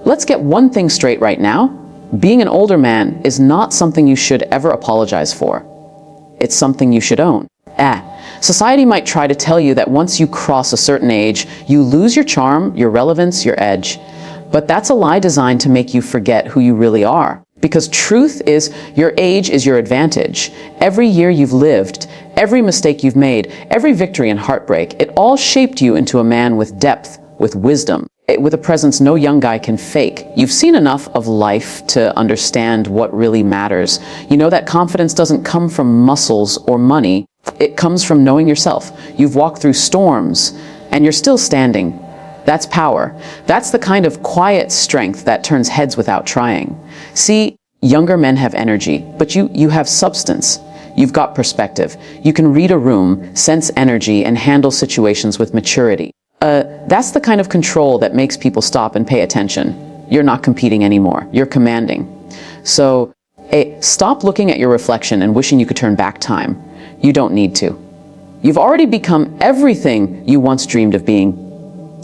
let's get one thing straight right now. Being an older man is not something you should ever apologize for. It's something you should own. Society might try to tell you that once you cross a certain age, you lose your charm, your relevance, your edge. But that's a lie designed to make you forget who you really are. Because truth is, your age is your advantage. Every year you've lived, every mistake you've made, every victory and heartbreak, it all shaped you into a man with depth, with wisdom, with a presence no young guy can fake. You've seen enough of life to understand what really matters. You know that confidence doesn't come from muscles or money. It comes from knowing yourself. You've walked through storms, and you're still standing. That's power. That's the kind of quiet strength that turns heads without trying. See, younger men have energy, but you have substance. You've got perspective. You can read a room, sense energy, and handle situations with maturity. That's the kind of control that makes people stop and pay attention. You're not competing anymore. You're commanding. So, stop looking at your reflection and wishing you could turn back time. You don't need to. You've already become everything you once dreamed of being.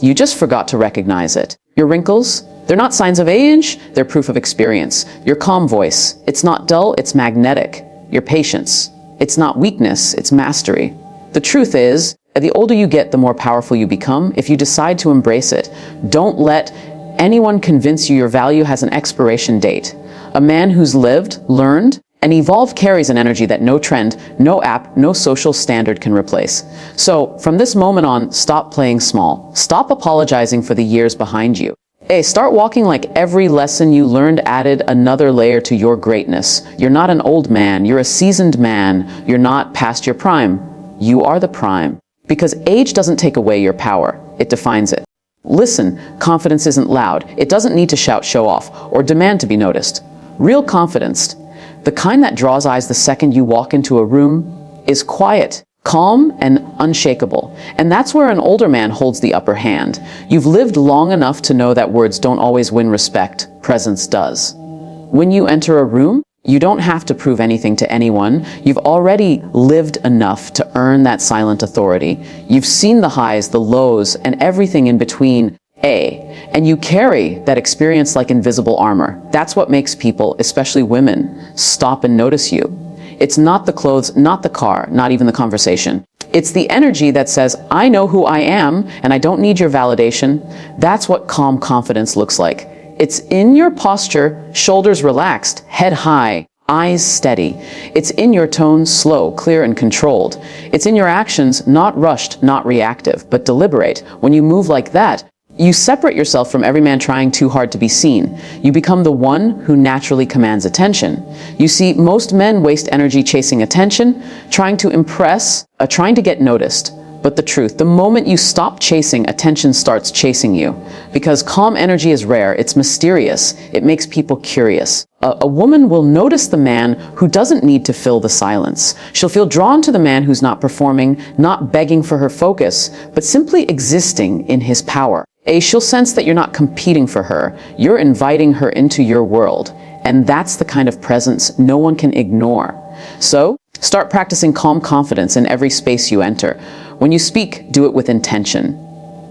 You just forgot to recognize it. Your wrinkles, they're not signs of age, they're proof of experience. Your calm voice, it's not dull, it's magnetic. Your patience, it's not weakness, it's mastery. The truth is, the older you get, the more powerful you become if you decide to embrace it. Don't let anyone convince you your value has an expiration date. A man who's lived, learned, and evolved carries an energy that no trend, no app, no social standard can replace. So, from this moment on, stop playing small. Stop apologizing for the years behind you. Start walking like every lesson you learned added another layer to your greatness. You're not an old man, you're a seasoned man. You're not past your prime. You are the prime. Because age doesn't take away your power, it defines it. Listen, confidence isn't loud. It doesn't need to shout show off or demand to be noticed. Real confidence, the kind that draws eyes the second you walk into a room, is quiet, calm, and unshakable. And that's where an older man holds the upper hand. You've lived long enough to know that words don't always win respect, presence does. When you enter a room, you don't have to prove anything to anyone. You've already lived enough to earn that silent authority. You've seen the highs, the lows, and everything in between. And you carry that experience like invisible armor. That's what makes people, especially women, stop and notice you. It's not the clothes, not the car, not even the conversation. It's the energy that says, I know who I am, and I don't need your validation. That's what calm confidence looks like. It's in your posture, shoulders relaxed, head high, eyes steady. It's in your tone, slow, clear, and controlled. It's in your actions, not rushed, not reactive, but deliberate. When you move like that, you separate yourself from every man trying too hard to be seen. You become the one who naturally commands attention. You see, most men waste energy chasing attention, trying to impress, trying to get noticed. But the truth, the moment you stop chasing, attention starts chasing you. Because calm energy is rare, it's mysterious, it makes people curious. A woman will notice the man who doesn't need to fill the silence. She'll feel drawn to the man who's not performing, not begging for her focus, but simply existing in his power. She'll sense that you're not competing for her, you're inviting her into your world. And that's the kind of presence no one can ignore. So, start practicing calm confidence in every space you enter. When you speak, do it with intention.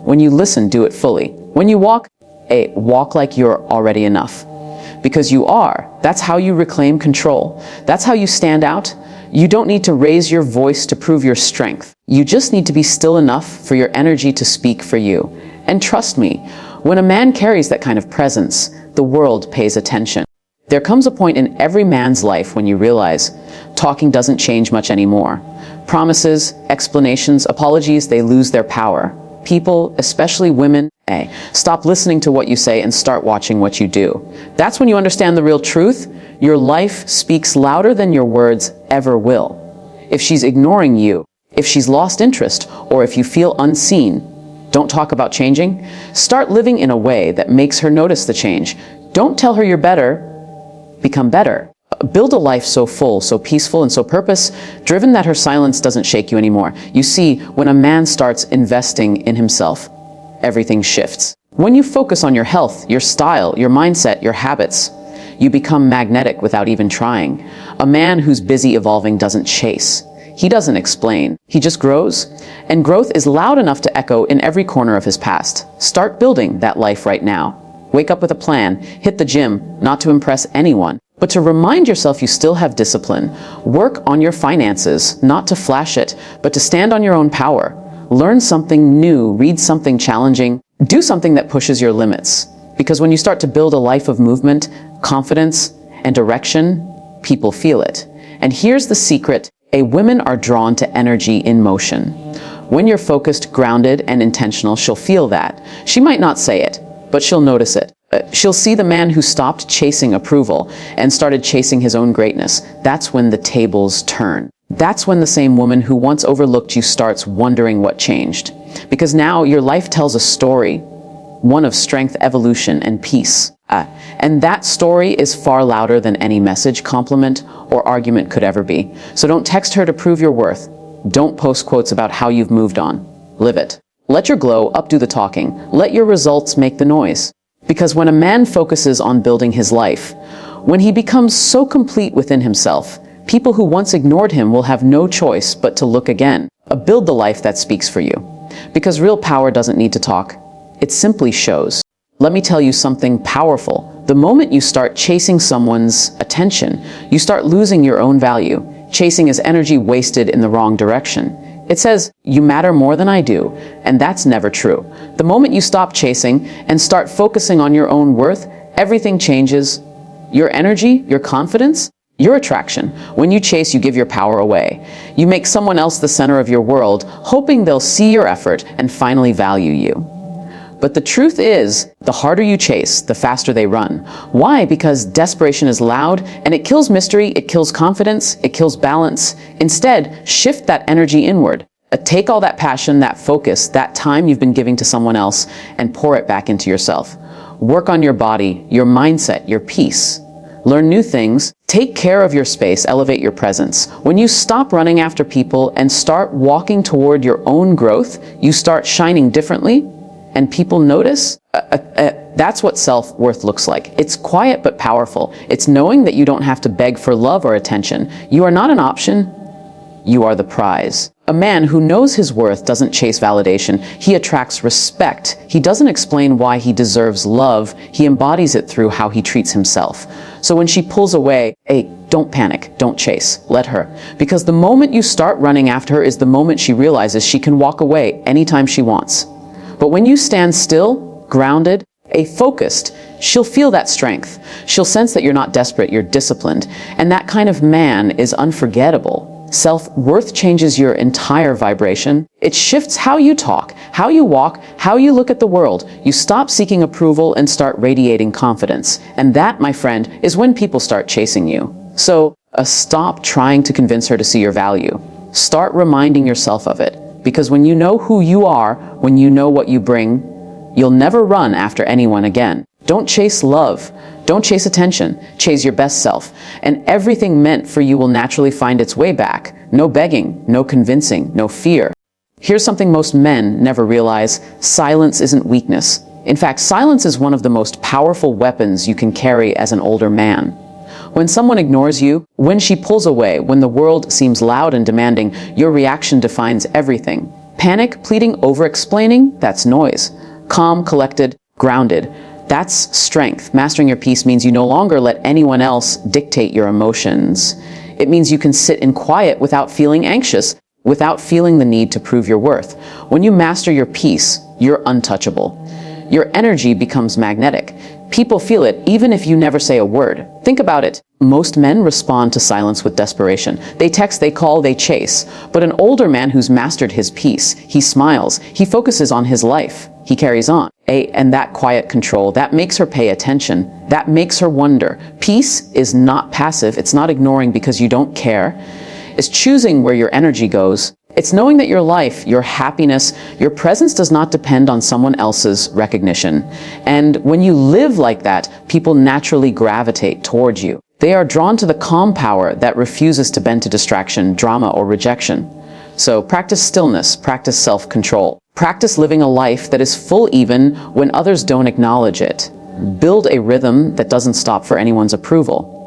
When you listen, do it fully. When you walk, walk like you're already enough. Because you are. That's how you reclaim control. That's how you stand out. You don't need to raise your voice to prove your strength. You just need to be still enough for your energy to speak for you. And trust me, when a man carries that kind of presence, the world pays attention. There comes a point in every man's life when you realize talking doesn't change much anymore. Promises, explanations, apologies, they lose their power. People, especially women, stop listening to what you say and start watching what you do. That's when you understand the real truth. Your life speaks louder than your words ever will. If she's ignoring you, if she's lost interest, or if you feel unseen, don't talk about changing. Start living in a way that makes her notice the change. Don't tell her you're better. Become better. Build a life so full, so peaceful, and so purpose-driven that her silence doesn't shake you anymore. You see, when a man starts investing in himself, everything shifts. When you focus on your health, your style, your mindset, your habits, you become magnetic without even trying. A man who's busy evolving doesn't chase. He doesn't explain. He just grows. And growth is loud enough to echo in every corner of his past. Start building that life right now. Wake up with a plan, hit the gym, not to impress anyone, but to remind yourself you still have discipline. Work on your finances, not to flash it, but to stand on your own power. Learn something new, read something challenging, do something that pushes your limits. Because when you start to build a life of movement, confidence, and direction, people feel it. And here's the secret: women are drawn to energy in motion. When you're focused, grounded, and intentional, she'll feel that. She might not say it, but she'll notice it. She'll see the man who stopped chasing approval and started chasing his own greatness. That's when the tables turn. That's when the same woman who once overlooked you starts wondering what changed. Because now your life tells a story, one of strength, evolution, and peace. And that story is far louder than any message, compliment, or argument could ever be. So don't text her to prove your worth. Don't post quotes about how you've moved on. Live it. Let your glow updo the talking. Let your results make the noise. Because when a man focuses on building his life, when he becomes so complete within himself, people who once ignored him will have no choice but to look again. Build the life that speaks for you. Because real power doesn't need to talk. It simply shows. Let me tell you something powerful. The moment you start chasing someone's attention, you start losing your own value. Chasing is energy wasted in the wrong direction. It says, you matter more than I do, and that's never true. The moment you stop chasing and start focusing on your own worth, everything changes. Your energy, your confidence, your attraction. When you chase, you give your power away. You make someone else the center of your world, hoping they'll see your effort and finally value you. But the truth is, the harder you chase, the faster they run. Why? Because desperation is loud, and it kills mystery, it kills confidence, it kills balance. Instead, shift that energy inward. Take all that passion, that focus, that time you've been giving to someone else, and pour it back into yourself. Work on your body, your mindset, your peace. Learn new things. Take care of your space, elevate your presence. When you stop running after people and start walking toward your own growth, you start shining differently, and people notice. That's what self-worth looks like. It's quiet but powerful. It's knowing that you don't have to beg for love or attention. You are not an option. You are the prize. A man who knows his worth doesn't chase validation. He attracts respect. He doesn't explain why he deserves love. He embodies it through how he treats himself. So when she pulls away, don't panic, don't chase, let her. Because the moment you start running after her is the moment she realizes she can walk away anytime she wants. But when you stand still, grounded, focused, she'll feel that strength. She'll sense that you're not desperate, you're disciplined. And that kind of man is unforgettable. Self-worth changes your entire vibration. It shifts how you talk, how you walk, how you look at the world. You stop seeking approval and start radiating confidence. And that, my friend, is when people start chasing you. So, stop trying to convince her to see your value. Start reminding yourself of it. Because when you know who you are, when you know what you bring, you'll never run after anyone again. Don't chase love. Don't chase attention. Chase your best self. And everything meant for you will naturally find its way back. No begging, no convincing, no fear. Here's something most men never realize. Silence isn't weakness. In fact, silence is one of the most powerful weapons you can carry as an older man. When someone ignores you, when she pulls away, when the world seems loud and demanding, your reaction defines everything. Panic, pleading, over-explaining, that's noise. Calm, collected, grounded, that's strength. Mastering your peace means you no longer let anyone else dictate your emotions. It means you can sit in quiet without feeling anxious, without feeling the need to prove your worth. When you master your peace, you're untouchable. Your energy becomes magnetic. People feel it even if you never say a word. Think about it. Most men respond to silence with desperation. They text, they call, they chase. But an older man who's mastered his peace, he smiles, he focuses on his life, he carries on. And that quiet control, that makes her pay attention. That makes her wonder. Peace is not passive. It's not ignoring because you don't care. It's choosing where your energy goes. It's knowing that your life, your happiness, your presence does not depend on someone else's recognition. And when you live like that, people naturally gravitate towards you. They are drawn to the calm power that refuses to bend to distraction, drama, or rejection. So practice stillness, practice self-control. Practice living a life that is full even when others don't acknowledge it. Build a rhythm that doesn't stop for anyone's approval.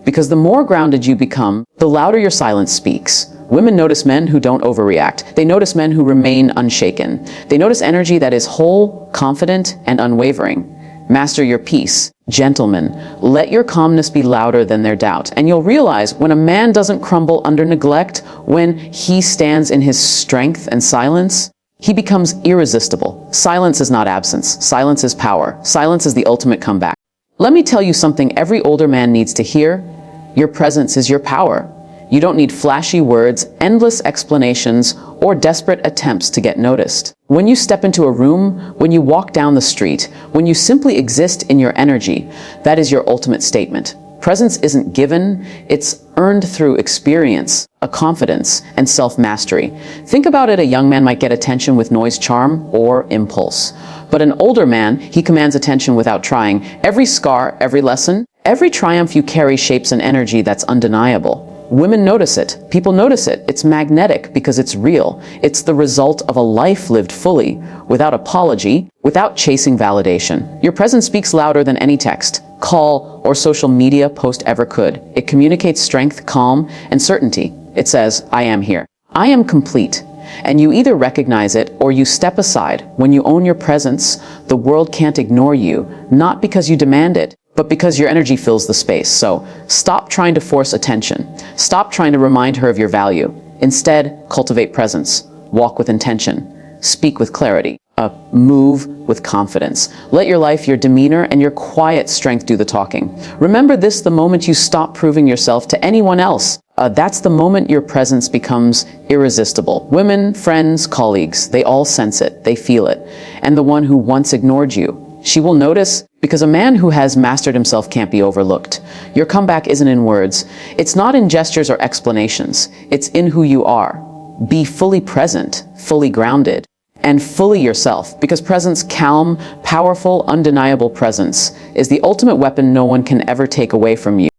Because the more grounded you become, the louder your silence speaks. Women notice men who don't overreact. They notice men who remain unshaken. They notice energy that is whole, confident, and unwavering. Master your peace. Gentlemen, let your calmness be louder than their doubt. And you'll realize when a man doesn't crumble under neglect, when he stands in his strength and silence, he becomes irresistible. Silence is not absence. Silence is power. Silence is the ultimate comeback. Let me tell you something every older man needs to hear. Your presence is your power. You don't need flashy words, endless explanations, or desperate attempts to get noticed. When you step into a room, when you walk down the street, when you simply exist in your energy, that is your ultimate statement. Presence isn't given, it's earned through experience, a confidence, and self-mastery. Think about it, a young man might get attention with noise, charm, or impulse. But an older man, he commands attention without trying. Every scar, every lesson, every triumph you carry shapes an energy that's undeniable. Women notice it. People notice it. It's magnetic because it's real. It's the result of a life lived fully, without apology, without chasing validation. Your presence speaks louder than any text, call, or social media post ever could. It communicates strength, calm, and certainty. It says, I am here. I am complete. And you either recognize it or you step aside. When you own your presence, the world can't ignore you, not because you demand it, but because your energy fills the space. So stop trying to force attention. Stop trying to remind her of your value. Instead, cultivate presence. Walk with intention. Speak with clarity. Move with confidence. Let your life, your demeanor, and your quiet strength do the talking. Remember this the moment you stop proving yourself to anyone else. That's the moment your presence becomes irresistible. Women, friends, colleagues, they all sense it. They feel it. And the one who once ignored you, she will notice, because a man who has mastered himself can't be overlooked. Your comeback isn't in words. It's not in gestures or explanations. It's in who you are. Be fully present, fully grounded, and fully yourself, because presence, calm, powerful, undeniable presence, is the ultimate weapon no one can ever take away from you.